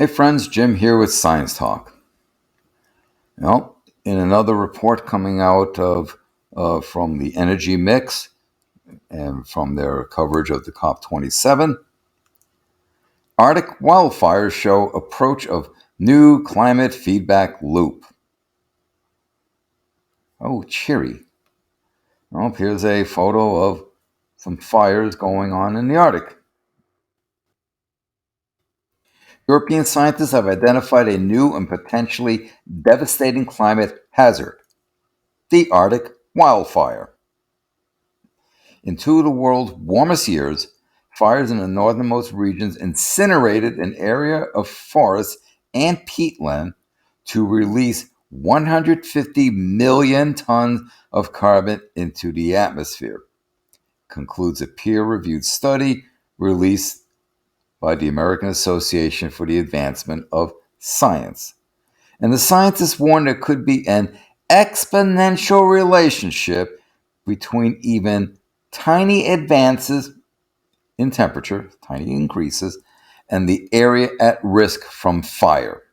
Hey friends, Jim here with Science Talk. Well, in another report coming out of from the Energy Mix and from their coverage of the COP27, Arctic wildfires show approach of new climate feedback loop. Oh, cheery. Well, here's a photo of some fires going on in the Arctic. European scientists have identified a new and potentially devastating climate hazard, the Arctic wildfire. In two of the world's warmest years, fires in the northernmost regions incinerated an area of forest and peatland to release 150 million tons of carbon into the atmosphere, concludes a peer-reviewed study released by the American Association for the Advancement of Science. And the scientists warn there could be an exponential relationship between even tiny advances in temperature, tiny increases, and the area at risk from fire.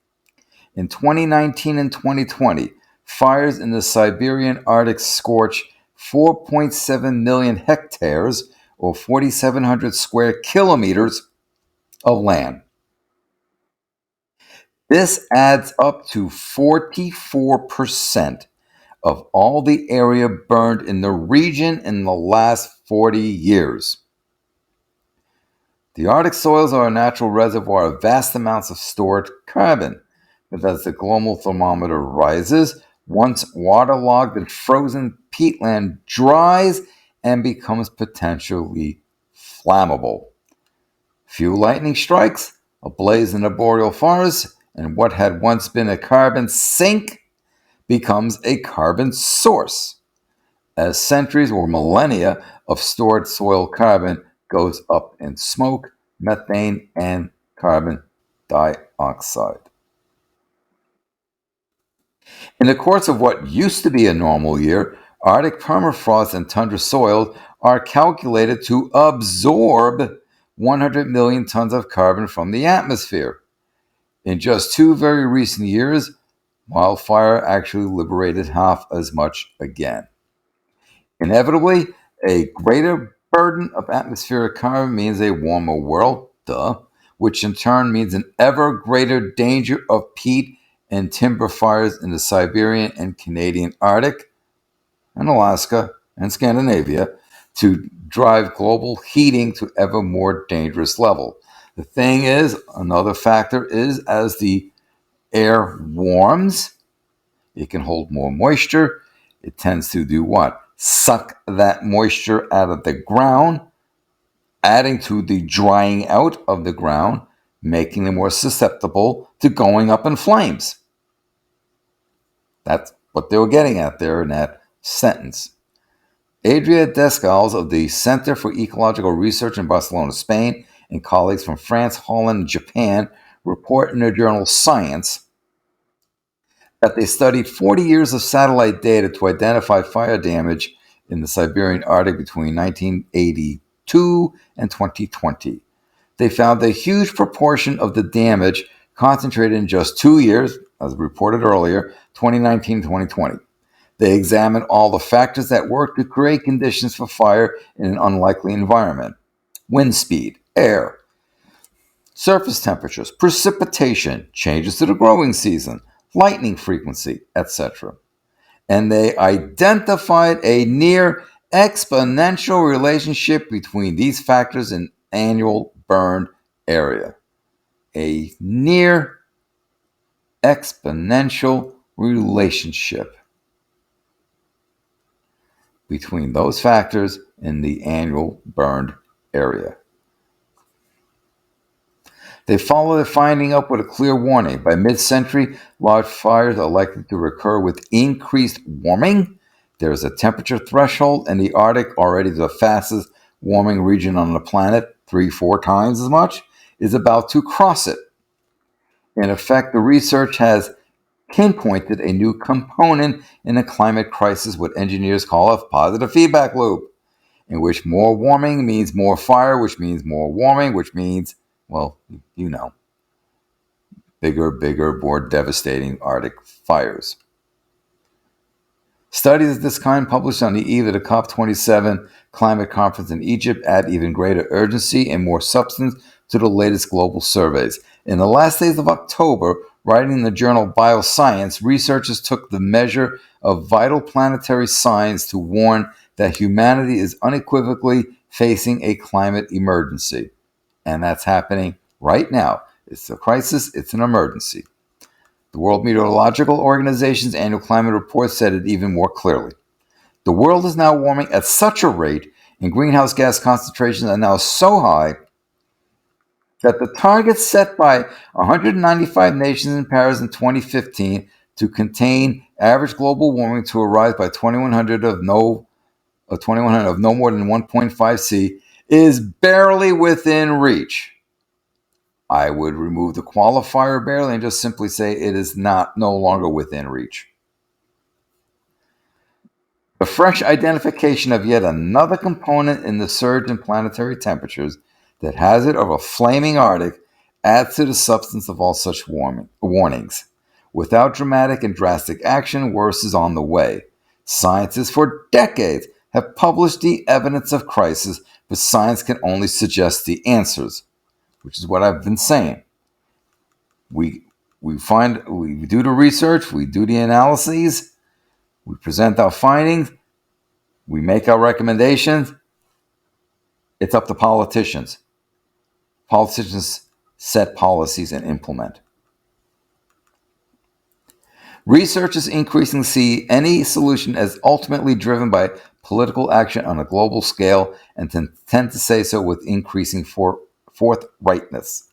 In 2019 and 2020, fires in the Siberian Arctic scorched 4.7 million hectares or 4,700 square kilometers of land. This adds up to 44% of all the area burned in the region in the last 40 years. The Arctic soils are a natural reservoir of vast amounts of stored carbon, but as the global thermometer rises, once waterlogged and frozen peatland dries and becomes potentially flammable. Few lightning strikes, a blaze in the boreal forest, and what had once been a carbon sink becomes a carbon source, as centuries or millennia of stored soil carbon goes up in smoke, methane, and carbon dioxide. In the course of what used to be a normal year, Arctic permafrost and tundra soils are calculated to absorb 100 million tons of carbon from the atmosphere. In just 2 very recent years, wildfire actually liberated half as much again. Inevitably, a greater burden of atmospheric carbon means a warmer world, which in turn means an ever greater danger of peat and timber fires in the Siberian and Canadian Arctic, and Alaska and Scandinavia to drive global heating to ever more dangerous level. The thing is, another factor is as the air warms, it can hold more moisture. It tends to do what? Suck that moisture out of the ground, adding to the drying out of the ground, making them more susceptible to going up in flames. That's what they were getting at there in that sentence. Adria Descalz of the Center for Ecological Research in Barcelona, Spain, and colleagues from France, Holland, and Japan report in their journal Science that they studied 40 years of satellite data to identify fire damage in the Siberian Arctic between 1982 and 2020. They found a huge proportion of the damage concentrated in just 2 years, as reported earlier, 2019 and 2020. They examined all the factors that work to create conditions for fire in an unlikely environment: wind speed, air, surface temperatures, precipitation, changes to the growing season, lightning frequency, etc. And they identified a near exponential relationship between these factors in annual burned area. A near exponential relationship between those factors in the annual burned area. They follow the finding up with a clear warning. By mid-century, large fires are likely to recur with increased warming. There is a temperature threshold, and the Arctic, already the fastest warming region on the planet, 3-4 times as much, is about to cross it. In effect, the research has pinpointed a new component in the climate crisis, what engineers call a positive feedback loop, in which more warming means more fire, which means more warming, which means, well, you know. bigger, more devastating Arctic fires. Studies of this kind published on the eve of the COP27 climate conference in Egypt add even greater urgency and more substance to the latest global surveys. In the last days of October, writing in the journal Bioscience, researchers took the measure of vital planetary signs to warn that humanity is unequivocally facing a climate emergency. And that's happening right now. It's a crisis, it's an emergency. The World Meteorological Organization's annual climate report said it even more clearly. The world is now warming at such a rate, and greenhouse gas concentrations are now so high that the targets set by 195 nations in Paris in 2015 to contain average global warming to rise by 2100 of no more than 1.5 C is barely within reach. I would remove the qualifier barely and just simply say it is no longer within reach. The fresh identification of yet another component in the surge in planetary temperatures, that hazard of a flaming Arctic, adds to the substance of all such warnings. Without dramatic and drastic action, worse is on the way. Scientists for decades have published the evidence of crisis, but science can only suggest the answers, which is what I've been saying. We do the research, we do the analyses, we present our findings, we make our recommendations. It's up to politicians. Politicians set policies and implement. Researchers increasingly see any solution as ultimately driven by political action on a global scale and tend to say so with increasing forthrightness.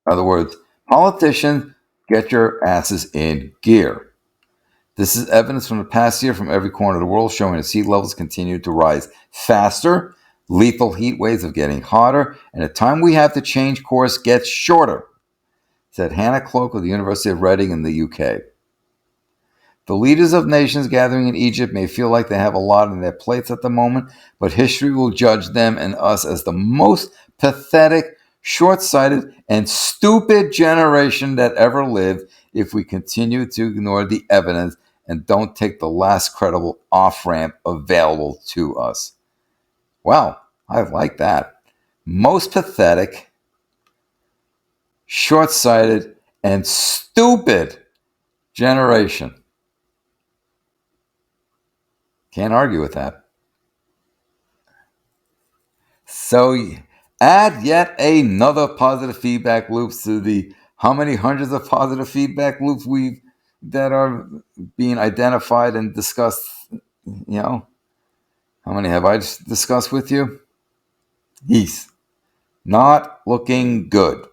In other words, politicians, get your asses in gear. This is evidence from the past year from every corner of the world showing that sea levels continue to rise faster, lethal heat waves are getting hotter, and the time we have to change course gets shorter, said Hannah Cloak of the University of Reading in the UK. The leaders of nations gathering in Egypt may feel like they have a lot on their plates at the moment, but history will judge them and us as the most pathetic, short-sighted, and stupid generation that ever lived if we continue to ignore the evidence and don't take the last credible off-ramp available to us. Wow, I like that. Most pathetic, short-sighted, and stupid generation. Can't argue with that. So add yet another positive feedback loops to the how many hundreds of positive feedback loops that are being identified and discussed. How many have I discussed with you? He's not looking good.